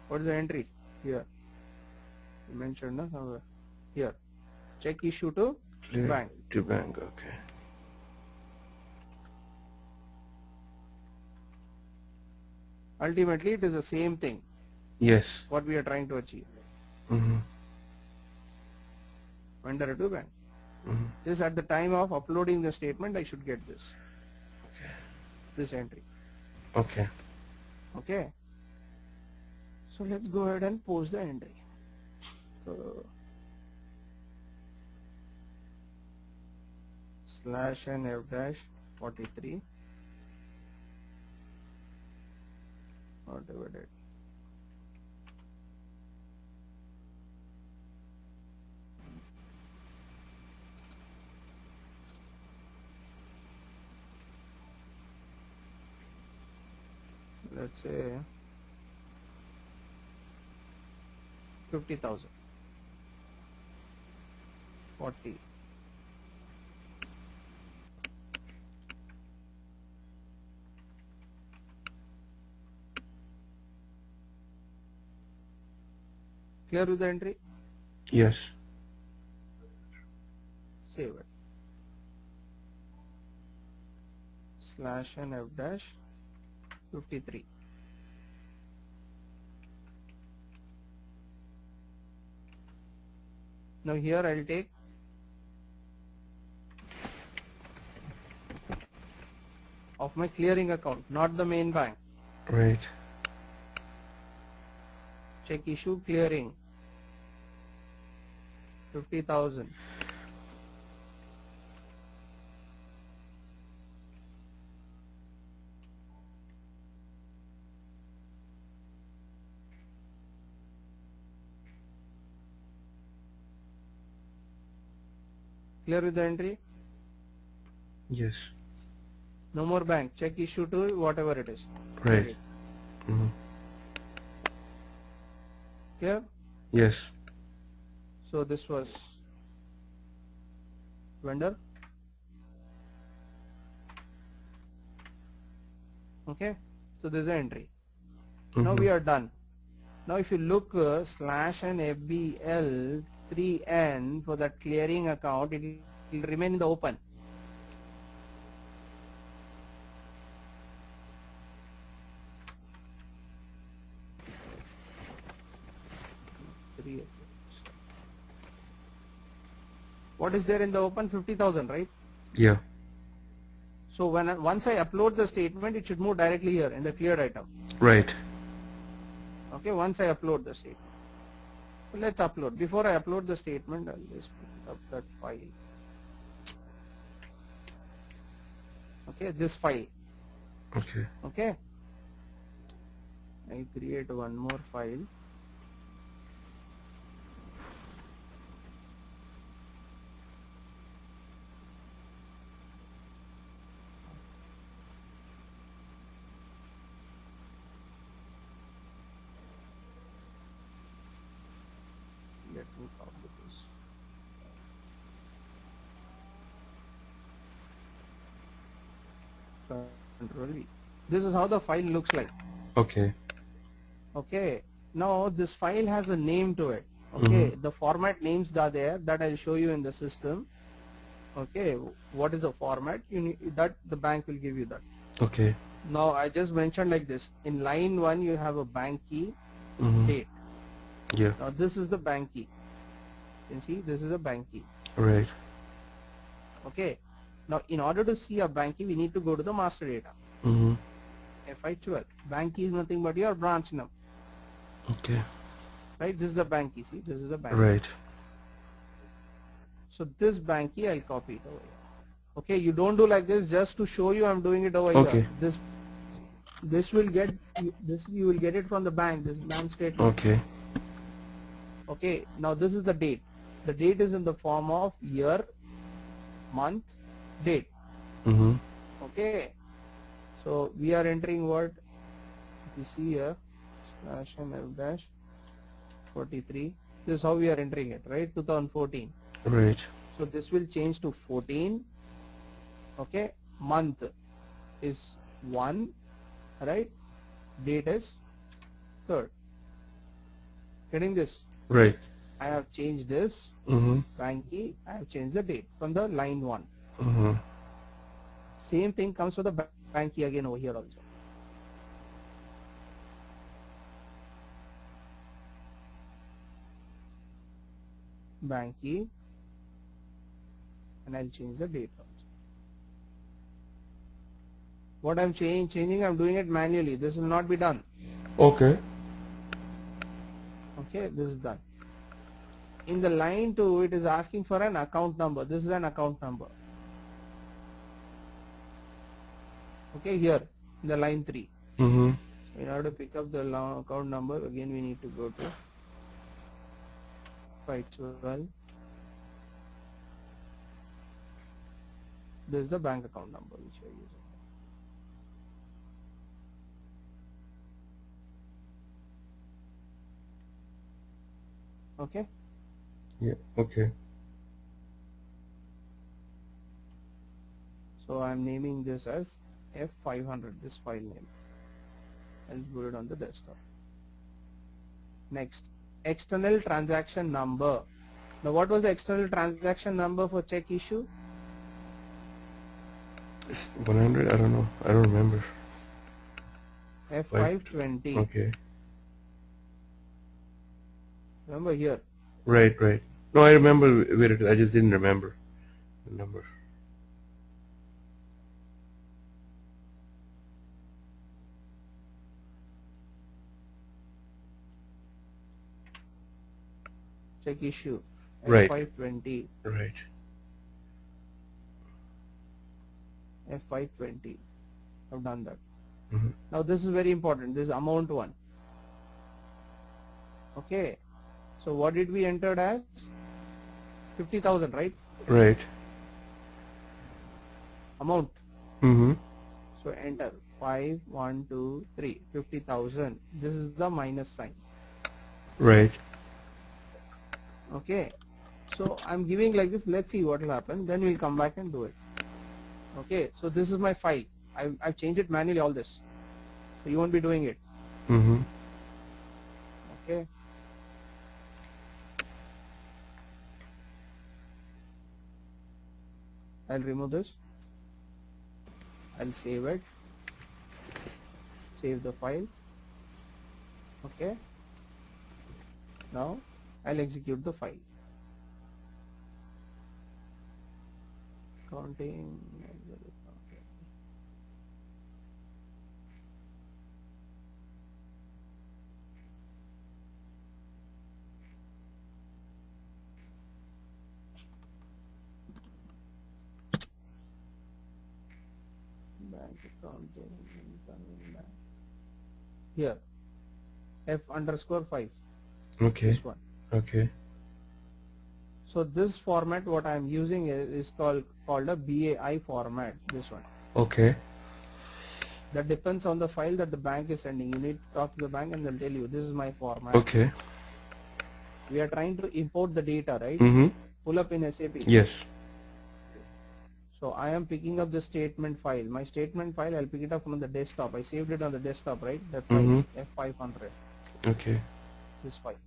What is the entry? Here. You mentioned no? Somewhere. Here. Check issue to Clear bank. to bank. Okay. Ultimately, it is the same thing. Yes. What we are trying to achieve. Mm-hmm. Vendor to bank. Mm-hmm. This at the time of uploading the statement, I should get this. Okay. This entry. Okay. Okay. So let's go ahead and post the entry. So slash and f dash 43 or divided. Let's say 50,000. 40. Clear with the entry? Yes. Save it. Slash and f dash 53. Now here I'll take of my clearing account, not the main bank. Right. Check issue clearing 50,000. Clear with the entry? Yes. No more bank. Check issue to whatever it is. Right. Mm-hmm. Clear? Yes. So this was vendor. Okay. So this is the entry. Now we are done. Now if you look slash and FBL 3N for that clearing account, it will remain in the open. What is there in the open? 50,000, right? Yeah. So once I upload the statement, it should move directly here in the cleared item. Right. Okay, once I upload the statement. So let's upload. Before I upload the statement, I'll just pick up that file. Okay, this file. Okay. Okay. I create one more file. Control V. This is how the file looks like. Okay. Okay. Now this file has a name to it. Okay. The format names are there that I'll show you in the system. Okay. What is the format? You need that the bank will give you that. Okay. Now I just mentioned like this. In line 1 you have a bank key, date. Yeah. Now this is the bank key. You can see this is a bank key. Right. Okay. Now in order to see a bank key we need to go to the master data. FI12. Bank key is nothing but your branch number. Okay. Right? This is the bank key. See, this is the bank key. Right. So this bank key I'll copy it over here. Okay, you don't do like this just to show you I'm doing it over Okay. here. This will get this you will get it from the bank, this bank statement. Okay. Okay, now this is the date. The date is in the form of year, month, date. Okay. So we are entering what? If you see here, /mf dash 43. This is how we are entering it, right? 2014. Right. So this will change to 14. Okay. Month is 1. Right. Date is 3rd. Getting this? Right. I have changed this bank key. I have changed the date from the line 1. Same thing comes for the bank key again over here also. Bank key, and I'll change the date also. What I'm changing, I'm doing it manually. This will not be done. Okay. Okay, this is done. In the line 2, it is asking for an account number. This is an account number. Okay, here in the line 3. In order to pick up the account number, again we need to go to 512. This is the bank account number which we are using. Okay. Yeah. Okay. So I'm naming this as F500, this file name. I'll put it on the desktop. Next, external transaction number. Now what was the external transaction number for check issue? 100? I don't know. I don't remember. F520. Okay. Remember here. Right, right. No, I remember where it is. I just didn't remember the number. Check issue. Right. F520. Right. F520. I've done that. Now this is very important. This is amount 1. Okay. So what did we enter as? 50,000, right? Right. Amount. Mm-hmm. So enter 5, 1, 2, 3, 50,000. This is the minus sign. Right. Okay. So I'm giving like this. Let's see what will happen. Then we'll come back and do it. Okay. So this is my file. I've changed it manually, all this. So you won't be doing it. Mm-hmm. Okay. I'll remove this. I'll save it. Save the file. Okay. Now I'll execute the file. Counting. Bank accounting. Here. F_5. Okay. This one. Okay. So this format what I am using is called a BAI format. This one. Okay. That depends on the file that the bank is sending. You need to talk to the bank and they'll tell you this is my format. Okay. We are trying to import the data, right? Mm-hmm. Pull up in SAP. Yes. So I am picking up the statement file. My statement file, I'll pick it up from the desktop. I saved it on the desktop, right? That file, F500, Okay. this file.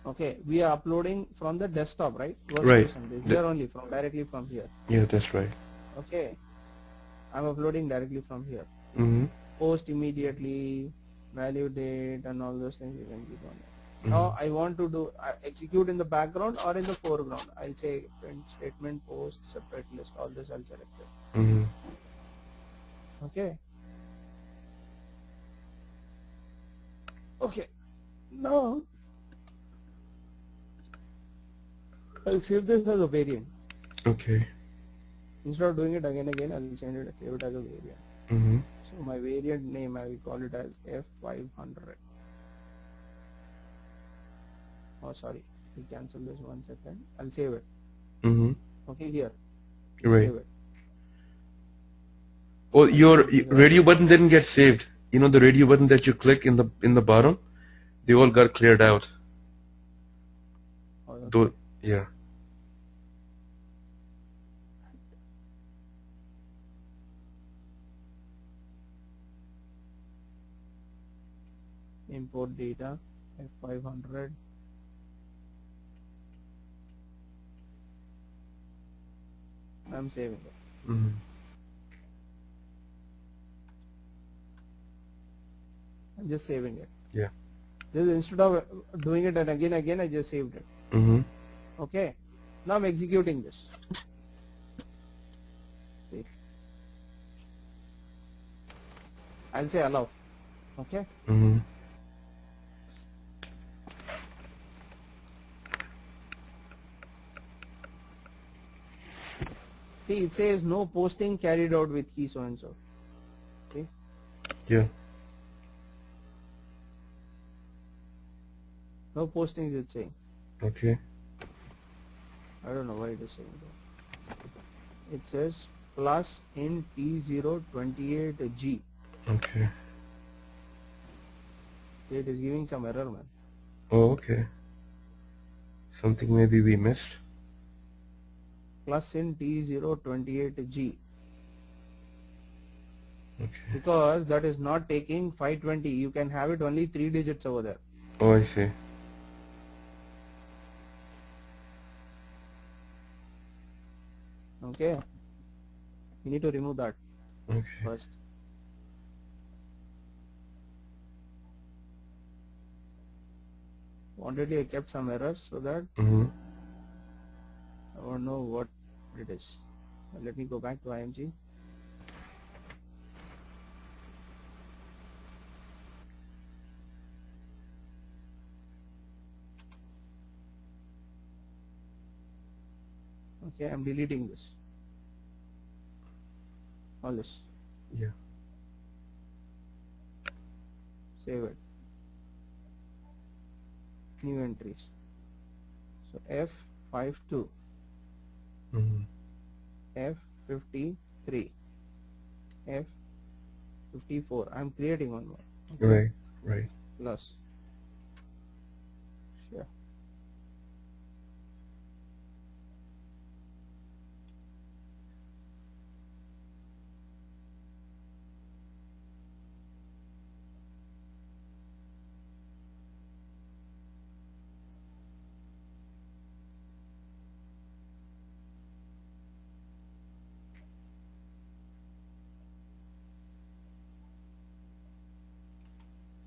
Okay, we are uploading from the desktop, right? Right. Workstation. Here only, from directly from here. Yeah, that's right. Okay, I'm uploading directly from here. Post immediately, value date, and all those things you can keep on. Now I want to do execute in the background or in the foreground. I'll say print statement, post, separate list. All this I'll select it. Okay. Okay. Now I'll save this as a variant. Okay. Instead of doing it again, I'll save it as a variant. So my variant name, I will call it as F500. Oh, sorry, we cancel this 1 second. I'll save it. Okay, here. Right. Save it. Oh, your radio button didn't get saved. You know the radio button that you click in the bottom? They all got cleared out. Oh, Though, yeah. Import data F500. I'm saving it. I'm just saving it. Yeah. Just instead of doing it and again, I just saved it. Okay. Now I'm executing this. See. I'll say allow. Okay. See, it says no posting carried out with key so and so. Okay. Yeah. No postings, it's saying. Okay. I don't know why it is saying that. It says plus in T028G. Okay. It is giving some error, man. Oh, okay. Something maybe we missed. Plus in T028G. Okay. Because that is not taking 520. You can have it only 3 digits over there. Oh, I see. Okay. You need to remove that Okay. first. Already I kept some errors so that I want to know what it is. Let me go back to IMG. Okay, I'm deleting this. All this. Yeah. Save it. New entries. So F52, F53, F54. I'm creating one more. Okay? Right. Plus. Sure.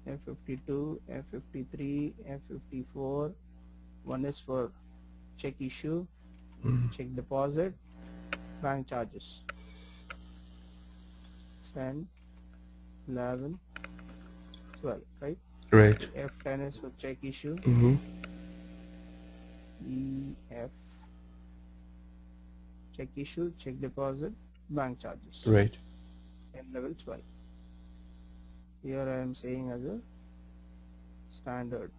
F52, F53, F54. One is for check issue, check deposit, bank charges. 10, 11, 12, right? Right. F10 is for check issue. E, F, check issue, check deposit, bank charges. Right. And level 12. Here I am saying as a standard.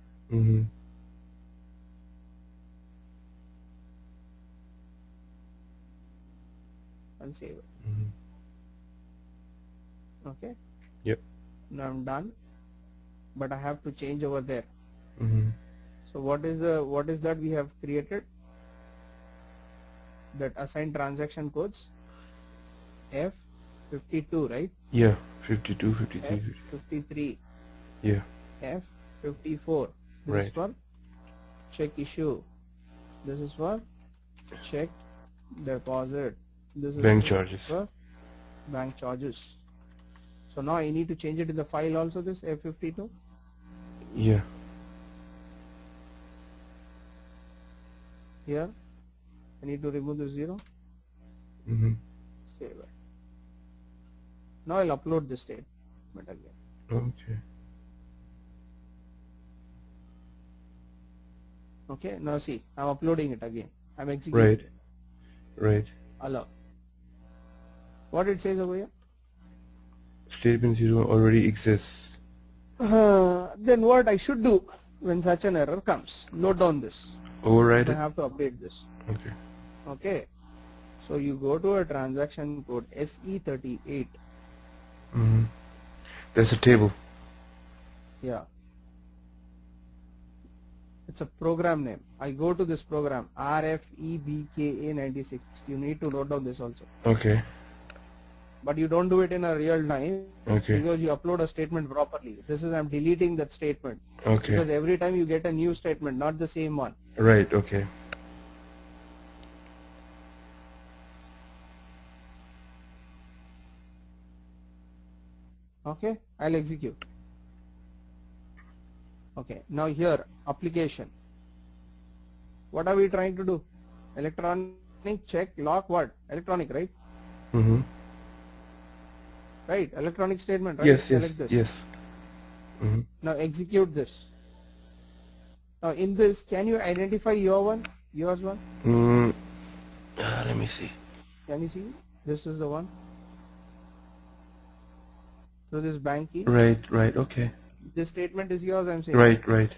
I'll save it. Okay. Yep. Now I'm done, but I have to change over there. So what is that we have created? that assigned transaction codes F52, right? Yeah, 52, 53, 53, yeah, F54. This is right. for check issue. This is for check deposit. This is Bank charges. for bank charges. So now I need to change it in the file also, this F52. Yeah. Here I need to remove the 0. Mm-hmm. Save it. Now I'll upload this statement again. Okay. Okay, now see, I'm uploading it again. I'm executing. Right. Allow. What it says over here? Statement 0 already exists. Then what I should do when such an error comes? Note down this. Override I it. have to update this. Okay. Okay. So you go to a transaction code SE38. Mm-hmm. That's a table. Yeah. It's a program name. I go to this program RFEBKA96. You need to note down this also. Okay. But you don't do it in a real time Okay. because you upload a statement properly. This is I'm deleting that statement. Okay. Because every time you get a new statement, not the same one. Right. Okay. Okay, I'll execute. Okay, now here application. What are we trying to do? Electronic check lock what? Electronic, right? Mm-hmm. Right, electronic statement, right? Yes. Select this. Yes. Mm-hmm. Now execute this. Now in this, can you identify your one? Yours one? Let me see. Can you see? This is the one. So this bank key. Right. Okay. This statement is yours, I'm saying. Right.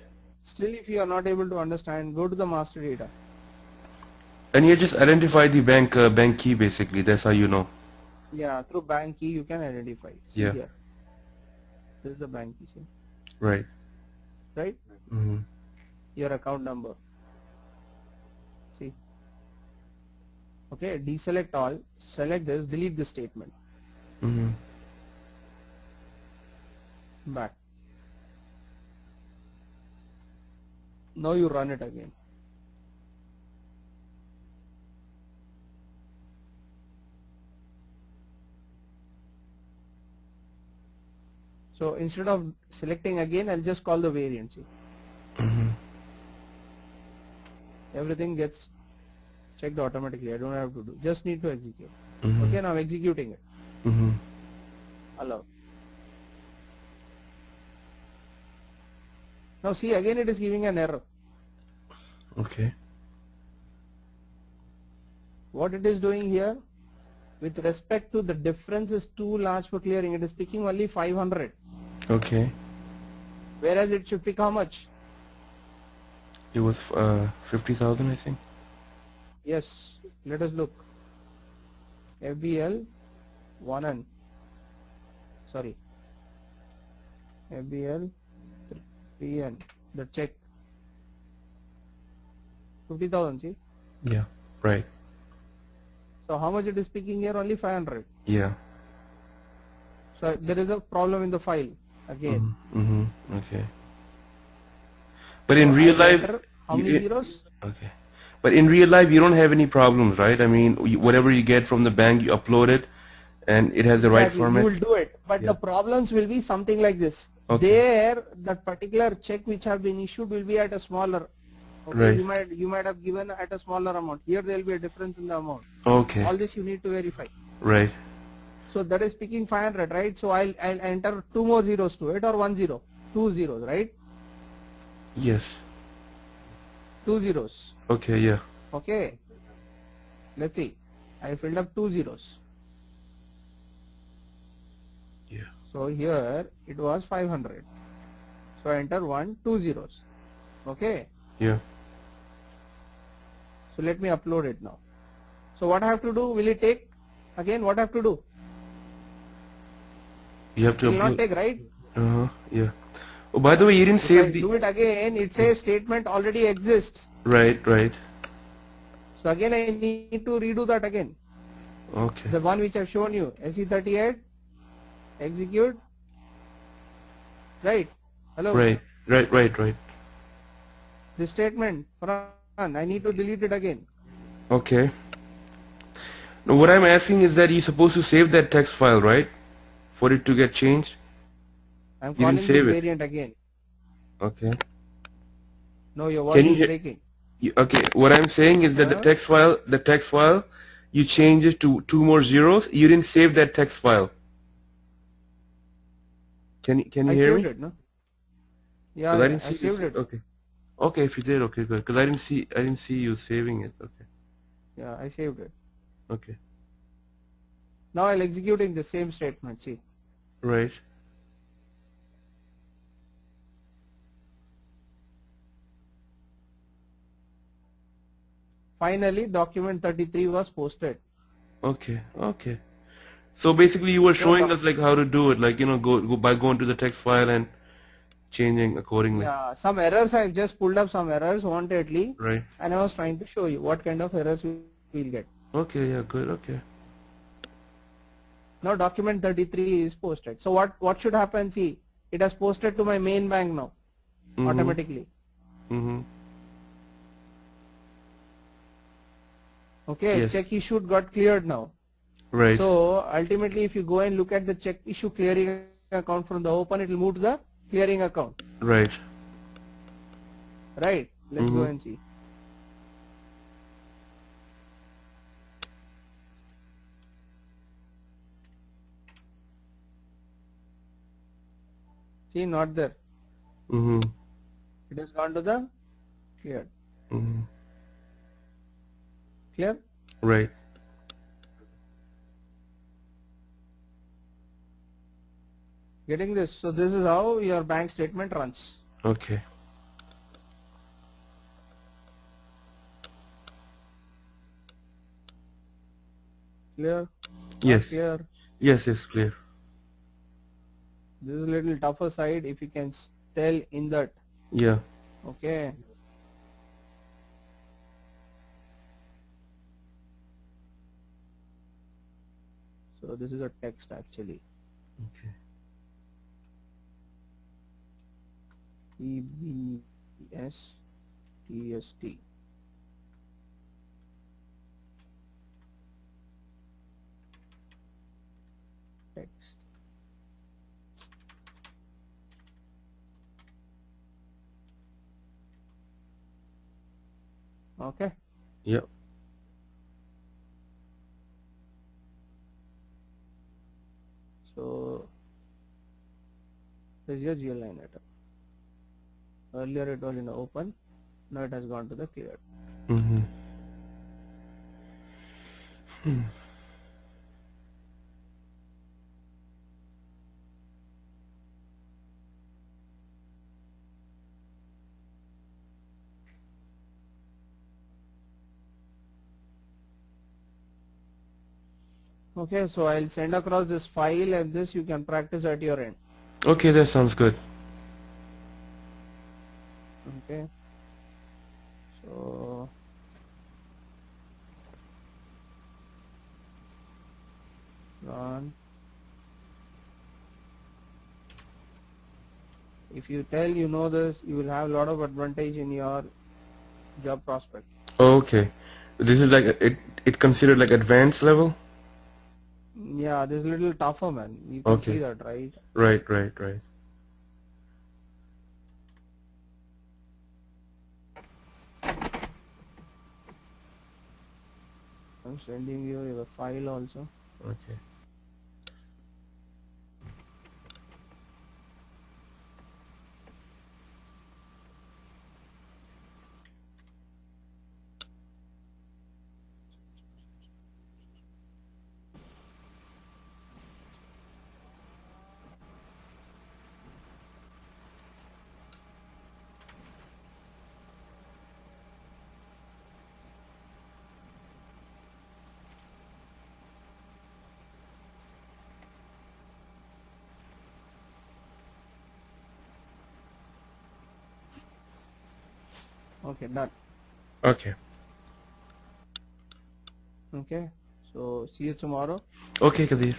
Still, if you are not able to understand, go to the master data. And you just identify the bank key basically. That's how you know. Yeah, through bank key you can identify. See Yeah. here. This is the bank key, see? Right. Right? Mm-hmm. Your account number. See? Okay, deselect all, select this, delete the statement. Mm-hmm. Back. Now you run it again. So instead of selecting again, I'll just call the variant. See? Mm-hmm. Everything gets checked automatically. I don't have to do. Just need to execute. Mm-hmm. Okay, now I'm executing it. Mm-hmm. Allow. Now see, again it is giving an error. Okay. What it is doing here, with respect to the difference is too large for clearing, it is picking only 500. Okay. Whereas it should pick how much? It was 50,000, I think. Yes, let us look. FBL 1N. Sorry. FBL 3N. The check. 50,000, see? Yeah. Right. So how much it is picking here? Only 500. Yeah. So there is a problem in the file again. Mm-hmm. Okay. But in real life, how many zeros? Okay. But in real life, you don't have any problems, right? I mean, whatever you get from the bank, you upload it, and it has the right format. You will do it, but the problems will be something like this. Okay. There, that particular check which have been issued will be at a smaller. Okay, Right. you might have given at a smaller amount. Here there will be a difference in the amount. Okay. All this you need to verify. Right. So that is picking 500, right? So I'll enter 2 more zeros to it, or 1 0, 2 zeros, right? Yes. 2 zeros. Okay. Yeah. Okay. Let's see. I filled up 2 zeros. Yeah. So here it was 500. So I enter 1, 2 zeros. Okay. Yeah. So let me upload it now. So what I have to do? Will it take? Again, what I have to do? You have to It will not upload. take, right? Yeah. Oh, by the way, you didn't If I save the. do it again, it says statement already exists. Right. So again I need to redo that again. Okay. The one which I've shown you, SE38, execute, right? Hello? Right. Right. Right. Right. This statement, Farhan, I need to delete it again. Okay. Now what I'm asking is that you're supposed to save that text file, right? For it to get changed. I'm You didn't calling this save it. variant again. Okay. No, your Can voice you is hear? breaking. Okay. What I'm saying is that Huh? the text file, you changed it to two more zeros. You didn't save that text file. Can you I hear saved me? it, no? Yeah, Because I yeah, didn't I see you. saved it. Okay. Okay. If you did, okay, good. Because I didn't see you saving it. Okay. Yeah, I saved it. Okay. Now I'll executing the same statement. See. Right. Finally, document 33 was posted. Okay. Okay. So basically, you were So, showing us like how to do it, like go by going to the text file and changing accordingly. yeah, some errors I just pulled up some errors wantedly, Right. and I was trying to show you what kind of errors we'll get. Okay. Yeah. Good. Okay. Now document 33 is posted. So what should happen? See, it has posted to my main bank now Mhm. automatically. Mhm. Okay, Yes. check issued got cleared now. Right. So ultimately, if you go and look at the check issue clearing account from the open, it will move to the clearing account. Right. Right? Let's go Mhm. and see. See, not there. Mhm. It has gone to the cleared. Mhm. Clear? Right. Getting this? So this is how your bank statement runs. Okay. Clear? Not Yes. clear? Yes. It's clear. This is a little tougher side if you can tell in that. Yeah. Okay. So this is a text actually. Okay. EBSTST. Text. Okay. Yep. So this is your GL line item. Earlier it was in the open. Now it has gone to the cleared. Mhm. Okay, so I'll send across this file and this you can practice at your end. Okay. That sounds good. Okay. So run. If you tell you know this, you will have a lot of advantage in your job prospect. Okay. This is like it considered like advanced level. Yeah, this is a little tougher, man. You can see Okay. that, right? Right. Right. Right. I'm sending you the file also. Okay. Okay, done. Okay. Okay, so see you tomorrow. Okay, Kadir.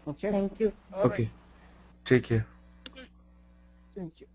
Okay. Thank you. All right. Okay. Take care. Thank you.